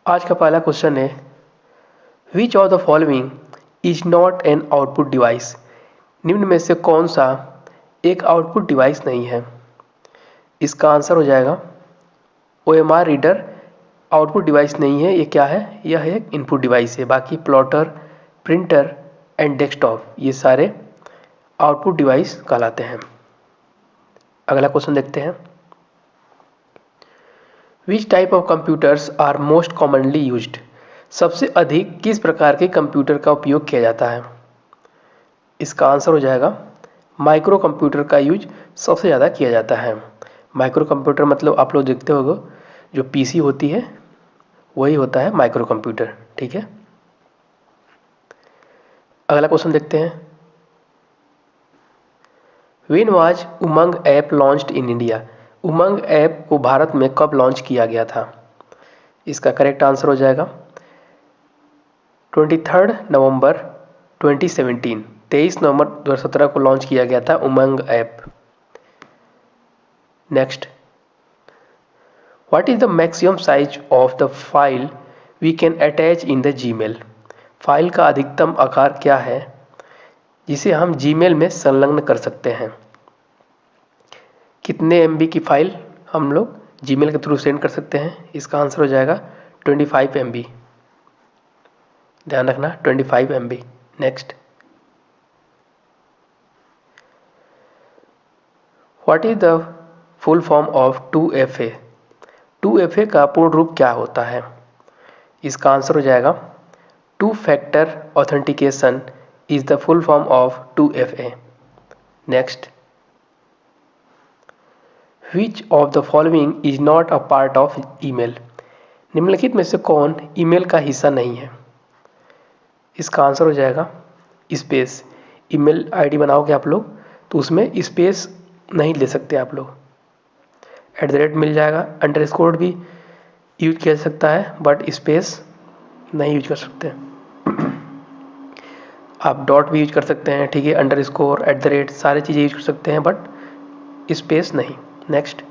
आज का पहला क्वेश्चन है, विच of the following is not an output device. निम्न में से कौन सा एक आउटपुट डिवाइस नहीं है। इसका आंसर हो जाएगा OMR रीडर आउटपुट डिवाइस नहीं है। ये क्या है? यह एक इनपुट डिवाइस है। बाकी प्लॉटर, प्रिंटर एंड डेस्कटॉप ये सारे आउटपुट डिवाइस कहलाते हैं। अगला क्वेश्चन देखते हैं, which type of computers are most commonly used. सबसे अधिक किस प्रकार के कंप्यूटर का उपयोग किया जाता है। इसका आंसर हो जाएगा माइक्रो कंप्यूटर का यूज सबसे ज़्यादा किया जाता है। माइक्रो कंप्यूटर मतलब आप लोग देखते होंगे जो पीसी होती है वही होता है माइक्रो कंप्यूटर। ठीक है, अगला क्वेश्चन देखते हैं, when was Umang app launched in India. Umang app को भारत में कब लॉन्च किया गया था। इसका करेक्ट आंसर हो जाएगा 23 नवंबर 2017। 23 नवंबर 2017 को लॉन्च किया गया था Umang app. Next, what is the maximum size of the file we can attach in the Gmail. File का अधिकतम आकार क्या है जिसे हम जीमेल में संलग्न कर सकते हैं। कितने MB की फाइल हम लोग जीमेल के थ्रू सेंड कर सकते हैं। इसका आंसर हो जाएगा 25 MB। ध्यान रखना 25 MB। Next, what is the full form of 2FA। 2FA का पूर्ण रूप क्या होता है। इसका आंसर हो जाएगा two factor authentication is the full form of 2FA। Next, which of the following is not a part of email. निम्नलिखित में से कौन ईमेल का हिस्सा नहीं है। इसका आंसर हो जाएगा स्पेस। ईमेल आईडी बनाओगे आप लोग तो उसमें स्पेस नहीं ले सकते आप लोग। @ मिल जाएगा, अंडरस्कोर भी यूज किया जा सकता है बट स्पेस नहीं यूज कर सकते। आप डॉट भी यूज कर सकते हैं, ठीक है, अंडरस्कोर, @ सारी चीज़ें यूज कर सकते हैं बट स्पेस नहीं। Next,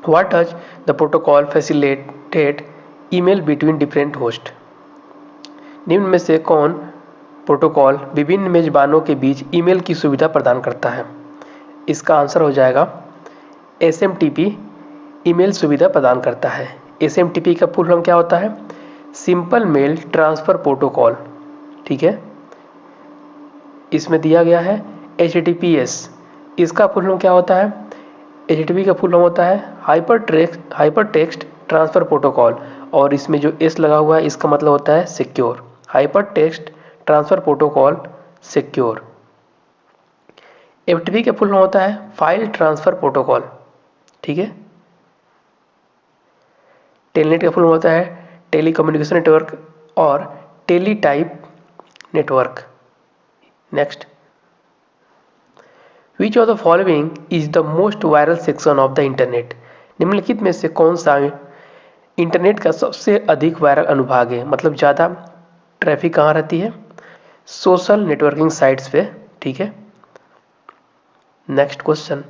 what does the protocol facilitate email between different host. निम्न में से कौन प्रोटोकॉल विभिन्न मेजबानों के बीच ईमेल की सुविधा प्रदान करता है। इसका आंसर हो जाएगा SMTP ईमेल सुविधा प्रदान करता है। SMTP का फुल फॉर्म क्या होता है? Simple mail transfer protocol. ठीक है, इसमें दिया गया है HTTPS। इसका फुल फॉर्म क्या होता है? HTTP का फुल फॉर्म होता है हाइपर टेक्स्ट ट्रांसफ़र प्रोटोकॉल और इसमें जो S लगा हुआ है इसका मतलब होता है secure. Hyper text transfer protocol secure. FTP का फुल फॉर्म होता है फाइल ट्रांसफ़र प्रोटोकॉल। ठीक है, टेलनेट का फुल फॉर्म होता है टेली कम्युनिकेशन नेटवर्क और teletype network. Next, which of the following is the most viral section of the internet. निम्नलिखित में से कौन सा इंटरनेट का सबसे अधिक वायरल अनुभाग है, मतलब ज़्यादा ट्रैफिक कहाँ रहती है? सोशल नेटवर्किंग साइट्स पे। ठीक है, next question,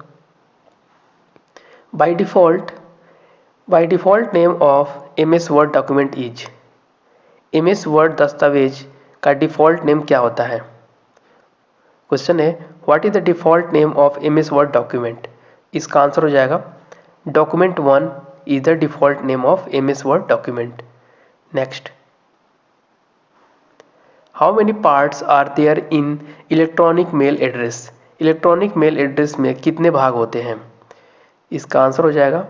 by default name of MS word document is. MS word दस्तावेज का डिफ़ॉल्ट नेम क्या होता है। क्वेश्चन है, what is the default name of MS word document. इसका आंसर हो जाएगा document1 is the default name of MS word document. Next, how many parts are there in electronic mail address. Electronic mail address में कितने भाग होते हैं। इसका answer हो जाएगा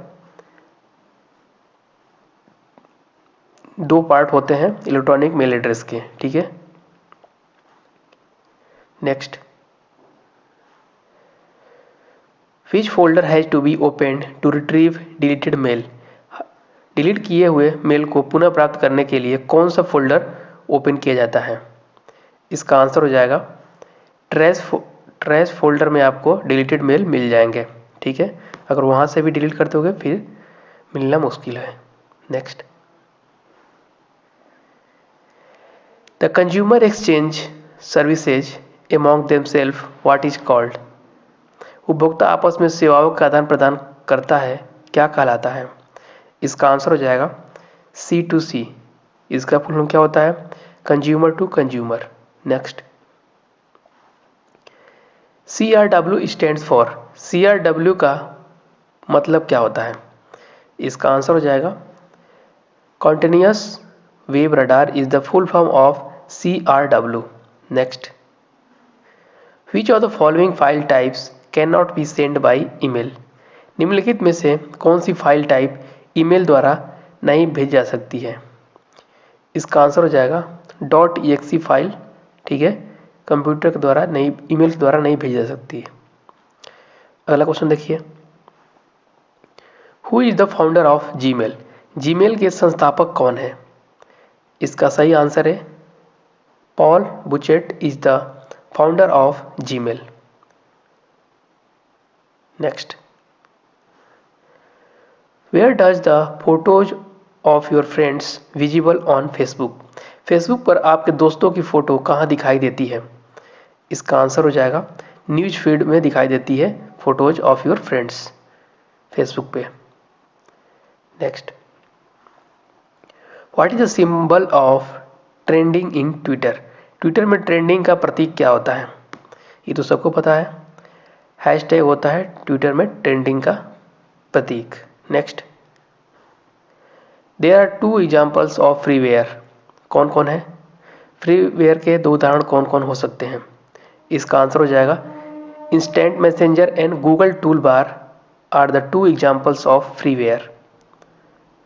2 पार्ट होते हैं इलेक्ट्रॉनिक मेल एड्रेस के। ठीक है, next, which folder has to be opened to retrieve deleted mail. Delete किए हुए मेल को पुनः प्राप्त करने के लिए कौन सा फोल्डर ओपन किया जाता है। इसका आंसर हो जाएगा ट्रैश फोल्डर में आपको डिलीटेड मेल मिल जाएंगे। ठीक है, अगर वहाँ से भी डिलीट करते होगे फिर मिलना मुश्किल है। Next, the consumer exchange services among themselves what is called। उपभोक्ता आपस में सेवाओं का आदान प्रदान करता है क्या कहलाता है? इसका आंसर हो जाएगा C2C। इसका फुल फॉर्म क्या होता है? Consumer to consumer. Next, CRW stands for, CRW का मतलब क्या होता है? इसका आंसर हो जाएगा continuous wave radar is the full form of CRW। Next, which of the following file types can not be send by email? निम्नलिखित में से कौन सी फाइल टाइप ईमेल द्वारा नहीं भेजी जा सकती है? इसका आंसर हो जाएगा .exe फाइल। ठीक है, कंप्यूटर के द्वारा नहीं, ईमेल के द्वारा नहीं भेजी जा सकती है। अगला क्वेश्चन देखिए, who is the founder of Gmail? Gmail के संस्थापक कौन है? इसका सही आंसर है Paul Buchheit is the founder of Gmail. Next, where does the photos of your friends visible on Facebook? Facebook पर आपके दोस्तों की फोटो कहाँ दिखाई देती है? इसका आंसर हो जाएगा न्यूज फीड में दिखाई देती है photos of your friends Facebook पे। Next, what is the symbol of trending in Twitter? Twitter में ट्रेंडिंग का प्रतीक क्या होता है? ये तो सबको पता है, हैशटैग होता है ट्विटर में ट्रेंडिंग का प्रतीक। Next, there are 2 examples of freeware. कौन कौन है? फ्रीवेयर के 2 उदाहरण कौन कौन हो सकते हैं? इसका आंसर हो जाएगा instant messenger and Google toolbar are the 2 examples of freeware.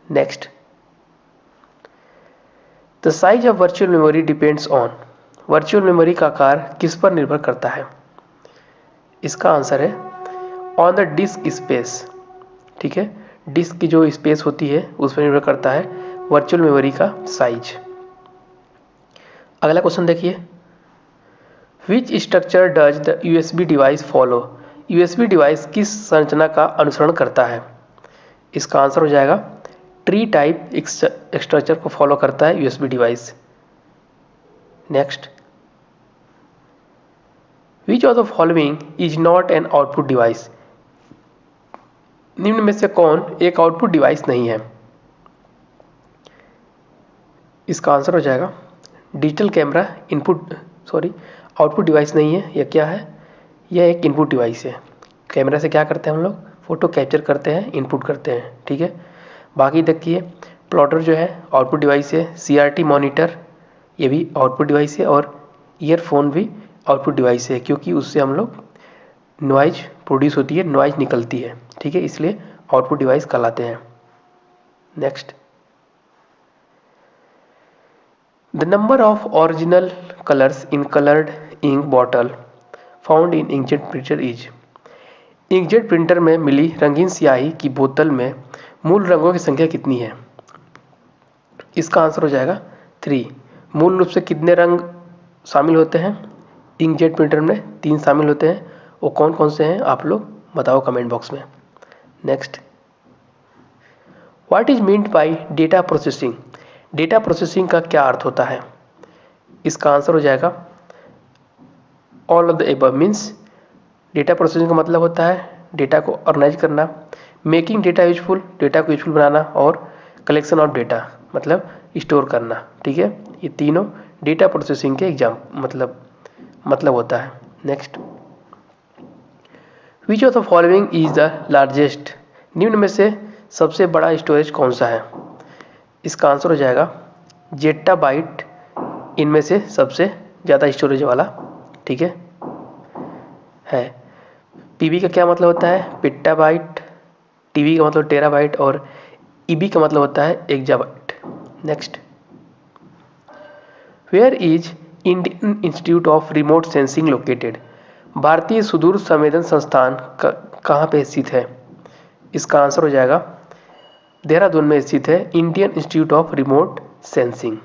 Next, the size of virtual memory depends on. Virtual memory का आकार किस पर निर्भर करता है? इसका आंसर है ऑन द डिस्क स्पेस। ठीक है, डिस्क की जो स्पेस होती है उस पर निर्भर करता है वर्चुअल मेमोरी का साइज। अगला क्वेश्चन देखिए, which structure does the USB device follow? USB device किस संरचना का अनुसरण करता है? इसका आंसर हो जाएगा ट्री टाइप स्ट्रक्चर को फॉलो करता है USB device. Next, which of the following is not an output device? निम्न में से कौन एक आउटपुट डिवाइस नहीं है? इसका आंसर हो जाएगा डिजिटल कैमरा आउटपुट डिवाइस नहीं है। यह क्या है? यह एक इनपुट डिवाइस है। कैमरा से क्या करते हैं हम लोग? फोटो कैप्चर करते हैं, इनपुट करते हैं। ठीक है, बाकी देखिए प्लॉटर जो है आउटपुट डिवाइस है, CRT मॉनिटर ये भी आउटपुट डिवाइस है, और ईयरफोन भी आउटपुट डिवाइस है, क्योंकि उससे हम लोग नॉइज प्रोड्यूस होती है, नॉइज निकलती है। ठीक है, इसलिए आउटपुट डिवाइस कहलाते हैं। Next, the number of original colours in coloured ink bottle found in inkjet printer is. Inkjet printer में मिली रंगीन स्याही की बोतल में मूल रंगों की संख्या कितनी है? इसका आंसर हो जाएगा 3। मूल रूप से कितने रंग शामिल होते हैं इंकजेट प्रिंटर में? 3 शामिल होते हैं। वो कौन कौन से हैं आप लोग बताओ कमेंट बॉक्स में। Next, what is meant by data processing? Data processing का क्या अर्थ होता है? इसका आंसर हो जाएगा all of the above. Means data processing का मतलब होता है डेटा को ऑर्गेनाइज करना, मेकिंग डेटा यूजफुल, डेटा को यूजफुल बनाना, और कलेक्शन ऑफ डेटा मतलब स्टोर करना। ठीक है, ये तीनों डेटा प्रोसेसिंग के एग्जाम मतलब होता है। Next, which of the following is the largest? निम्न में से सबसे बड़ा स्टोरेज कौन सा है? इसका आंसर हो जाएगा जेट्टाबाइट, इनमें से सबसे ज़्यादा स्टोरेज वाला। ठीक है। पीबी का क्या मतलब होता है? पेट्टाबाइट। टीबी का मतलब टेराबाइट, और ईबी का मतलब होता है exabyte. Next, where is Indian Institute of remote sensing located? भारतीय सुदूर संवेदन संस्थान कहाँ पे स्थित है? इसका आंसर हो जाएगा देहरादून में स्थित है Indian Institute of remote sensing.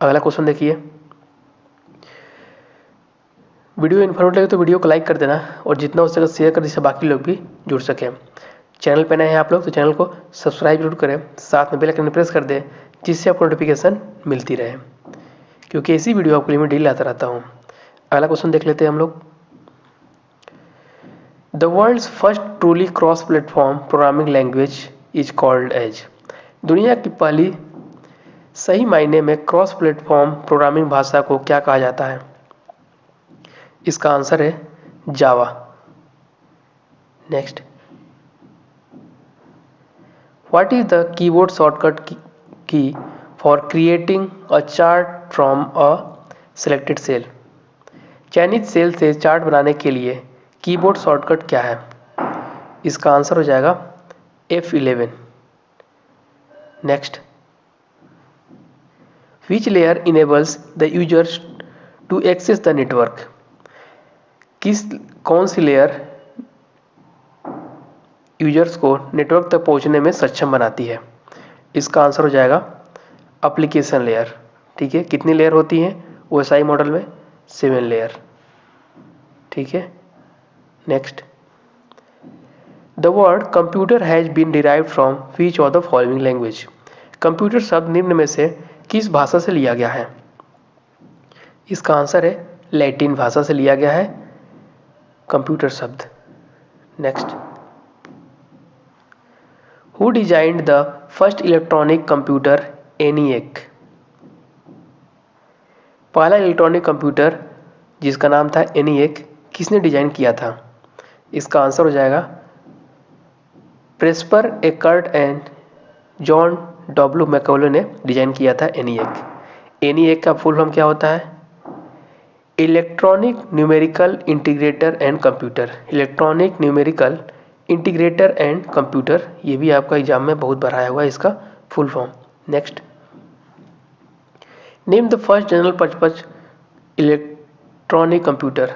अगला क्वेश्चन देखिए, वीडियो इन्फॉर्मेटिव लगे तो वीडियो को लाइक कर देना, और जितना हो सके शेयर कर, जिससे बाकी लोग भी जुड़ सकें। चैनल पर नए हैं आप लोग तो चैनल को सब्सक्राइब जरूर करें, साथ में बेल आइकन प्रेस कर दें, जिससे आपको नोटिफिकेशन मिलती रहे, क्योंकि ऐसी वीडियो आपके लिए मैं डेली लाता रहता हूँ। अगला क्वेश्चन देख लेते हैं हम लोग, the world's first truly cross platform programming language is called as. दुनिया की पहली सही मायने में क्रॉस प्लेटफॉर्म प्रोग्रामिंग भाषा को क्या कहा जाता है? इसका आंसर है Java. Next, what is the keyboard shortcut key for creating a chart from a selected cell? चयनित सेल से चार्ट बनाने के लिए कीबोर्ड शॉर्टकट क्या है? इसका आंसर हो जाएगा F11। Next, which layer enables the users to access the network? कौन सी लेयर यूजर्स को नेटवर्क तक पहुंचने में सक्षम बनाती है? इसका आंसर हो जाएगा एप्लीकेशन लेयर। ठीक है, कितनी लेयर होती है OSI मॉडल में? 7 लेयर। ठीक है, next, the word computer has been derived from which of the following language? Computer शब्द निम्न में से किस भाषा से लिया गया है? इसका आंसर है लैटिन भाषा से लिया गया है कंप्यूटर शब्द। Next, who designed the first electronic computer ENIAC? पहला इलेक्ट्रॉनिक कंप्यूटर जिसका नाम था ENIAC किसने डिजाइन किया था? इसका आंसर हो जाएगा प्रेस्पर Eckert and John W Macaulay ने डिजाइन किया था ENIAC। ENIAC का फुल फॉर्म क्या होता है? Electronic numerical integrator and computer. Electronic numerical integrator and computer, ये भी आपका एग्जाम में बहुत बार आया हुआ है इसका full form. Next, name the first general purpose electronic computer.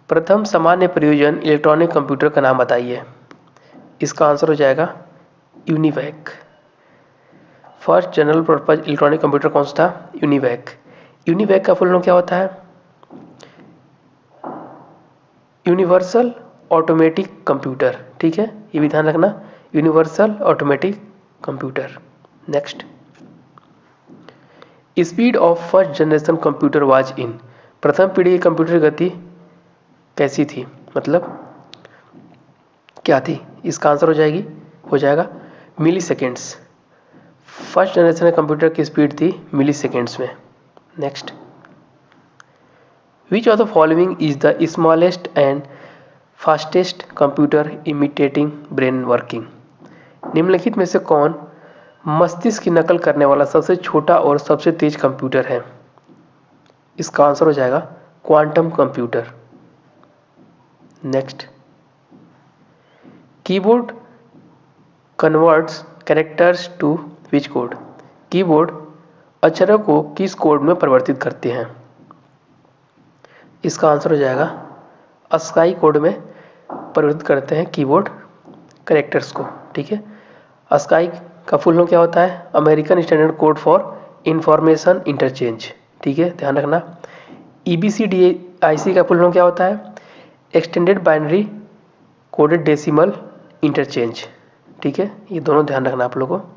प्रथम सामान्य प्रयोजन इलेक्ट्रॉनिक कंप्यूटर का नाम बताइए। इसका आंसर हो जाएगा UNIVAC. First general purpose electronic computer कौन सा था? यूनिवैक। यूनिवैक का फुल फॉर्म क्या होता है? Universal automatic computer. ठीक है, ये भी ध्यान रखना, universal automatic computer. Next, speed of first generation computer was in. प्रथम पीढ़ी की कंप्यूटर गति कैसी थी, मतलब क्या थी? इसका आंसर हो जाएगा मिली सेकेंड्स। फर्स्ट जनरेशन कंप्यूटर की स्पीड थी मिली सेकेंड्स में। Next, which of the following is the smallest and fastest computer imitating brain working? निम्नलिखित में से कौन मस्तिष्क की नकल करने वाला सबसे छोटा और सबसे तेज कंप्यूटर है? इसका आंसर हो जाएगा quantum computer. Next, keyboard converts characters to which code? Keyboard अक्षरों को किस कोड में परिवर्तित करते हैं? इसका आंसर हो जाएगा ASCII कोड में परिवर्तित करते हैं कीबोर्ड कैरेक्टर्स को। ठीक है, ASCII का फुल फॉर्म क्या होता है? American standard code for information interchange. ठीक है, ध्यान रखना। EBCDIC का फुल फॉर्म क्या होता है? Extended binary coded decimal interchange. ठीक है, ये दोनों ध्यान रखना आप लोगों को।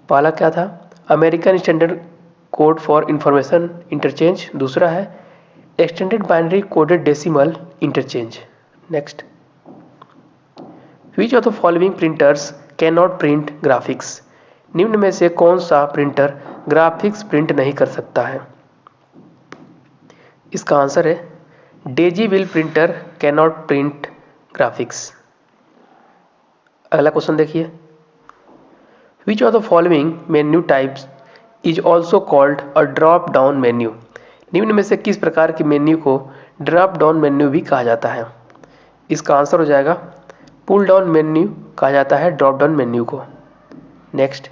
पहला क्या था? American standard code for information interchange, दूसरा है extended binary coded decimal interchange. Next, which of the following printers can not print graphics? निम्न में से कौन सा प्रिंटर ग्राफिक्स प्रिंट नहीं कर सकता है? इसका आंसर है Daisy wheel printer can not print graphics. अगला क्वेश्चन देखिए, which of the following menu types is also called a drop down menu? निम्न में से किस प्रकार के मेन्यू को ड्रॉप डाउन मेन्यू भी कहा जाता है? इसका आंसर हो जाएगा पुल डाउन मेन्यू कहा जाता है ड्रॉप डाउन मेन्यू को। Next,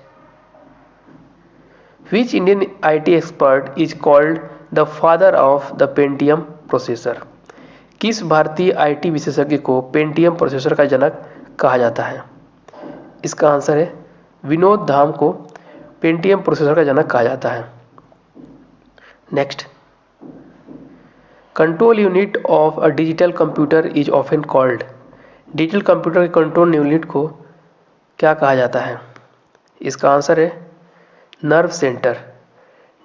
which Indian IT expert is called the father of the Pentium processor? किस भारतीय IT विशेषज्ञ को पेंटियम प्रोसेसर का जनक कहा जाता है? इसका आंसर है विनोद धाम को पेंटियम प्रोसेसर का जनक कहा जाता है। Next, control unit of a digital computer is often called? Digital computer के कंट्रोल यूनिट को क्या कहा जाता है? इसका आंसर है नर्व सेंटर।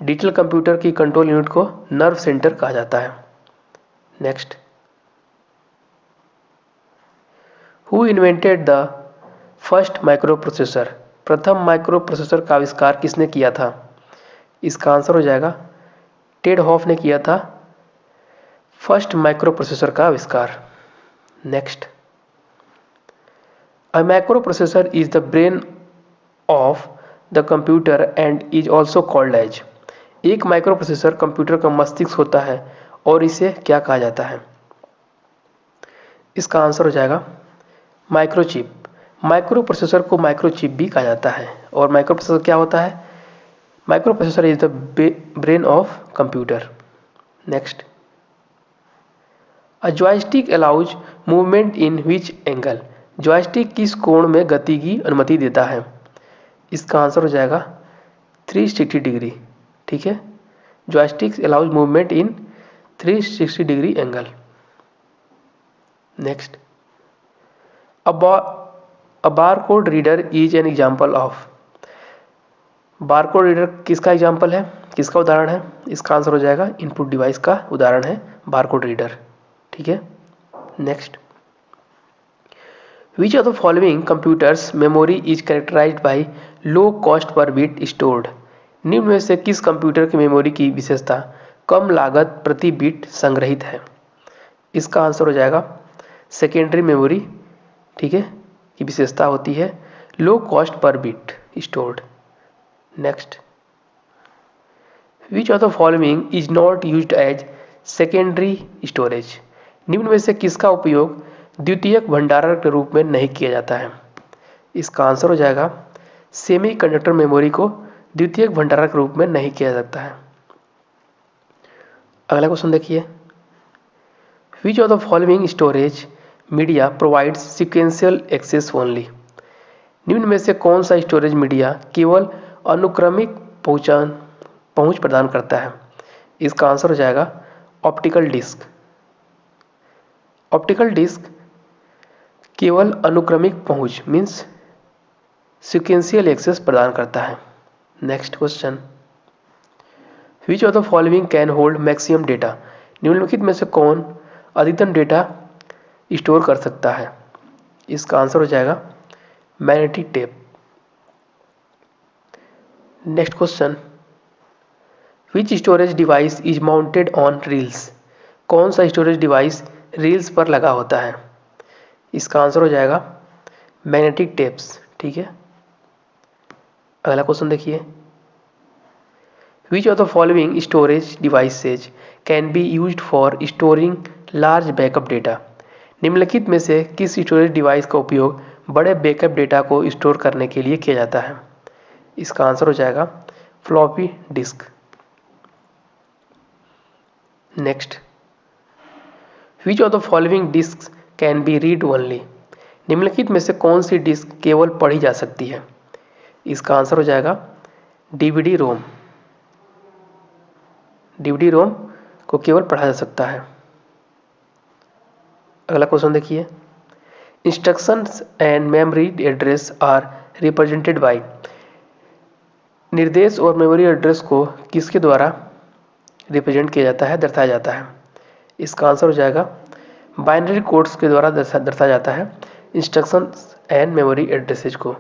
डिजिटल कंप्यूटर की कंट्रोल यूनिट को नर्व सेंटर कहा जाता है। Next, who invented the first micro processor? प्रथम माइक्रो प्रोसेसर का आविष्कार किसने किया था? इसका आंसर हो जाएगा टेड हॉफ ने किया था फर्स्ट माइक्रो प्रोसेसर का आविष्कार। Next, a microprocessor is the brain of the computer and is also called as. एक माइक्रो प्रोसेसर कंप्यूटर का मस्तिष्क होता है और इसे क्या कहा जाता है? इसका आंसर हो जाएगा माइक्रोचिप। माइक्रो प्रोसेसर को माइक्रोचिप भी कहा जाता है। और माइक्रो प्रोसेसर क्या होता है? Micro processor is the brain of computer. Next, a joystick allows movement in which angle? Joystick किस कोण में गति की अनुमति देता है? इसका आंसर हो जाएगा 360 डिग्री। ठीक है, joystick allows movement in 360 degree angle. Next, a barcode reader is an example of. Barcode reader किसका एग्जाम्पल है, किसका उदाहरण है? इसका आंसर हो जाएगा इनपुट डिवाइस का उदाहरण है बारकोड रीडर। ठीक है, next, which of the following computers memory is characterised by low cost per bit stored? निम्न में से किस कंप्यूटर की मेमोरी की विशेषता कम लागत प्रति बिट संग्रहित है? इसका आंसर हो जाएगा सेकेंडरी मेमोरी। ठीक है, की विशेषता होती है low cost per bit stored. Next, which of the following is not used as secondary storage? निम्न में से किसका उपयोग द्वितीयक भंडारण के रूप में नहीं किया जाता है? इसका आंसर हो जाएगा सेमीकंडक्टर मेमोरी को द्वितीयक भंडारण के रूप में नहीं किया जा सकता है। अगला क्वेश्चन देखिए, which of the following storage media provides sequential access only? निम्न में से कौन सा स्टोरेज मीडिया केवल अनुक्रमिक पहुंच प्रदान करता है? इसका आंसर हो जाएगा ऑप्टिकल डिस्क। ऑप्टिकल डिस्क केवल अनुक्रमिक पहुंच मीन्स सिक्वेंशियल एक्सेस प्रदान करता है। Next question, which of the following can hold maximum data? निम्नलिखित में से कौन अधिकतम डेटा स्टोर कर सकता है? इसका आंसर हो जाएगा magnetic tape. Next question, which storage device is mounted on reels? कौन सा स्टोरेज डिवाइस रील्स पर लगा होता है? इसका आंसर हो जाएगा मैग्नेटिक टेप्स। ठीक है, अगला क्वेश्चन देखिए, which of the following storage devices can be used for storing large backup data? निम्नलिखित में से किस स्टोरेज डिवाइस का उपयोग बड़े बैकअप डेटा को स्टोर करने के लिए किया जाता है? इसका आंसर हो जाएगा floppy disk. Next, which of the following disc can be read only? निम्नलिखित में से कौन सी डिस्क केवल पढ़ी जा सकती है? इसका आंसर हो जाएगा डीवीडी रोम। डीवीडी रोम को केवल पढ़ा जा सकता है। अगला क्वेश्चन देखिए, instructions and memory address are represented by? निर्देश और मेमोरी एड्रेस को किसके द्वारा रिप्रेजेंट किया जाता है, दर्शाया जाता है? इसका आंसर हो जाएगा बाइनरी कोड्स के द्वारा दर्शाया जाता है इंस्ट्रक्शंस एंड मेमोरी एड्रेसेज को।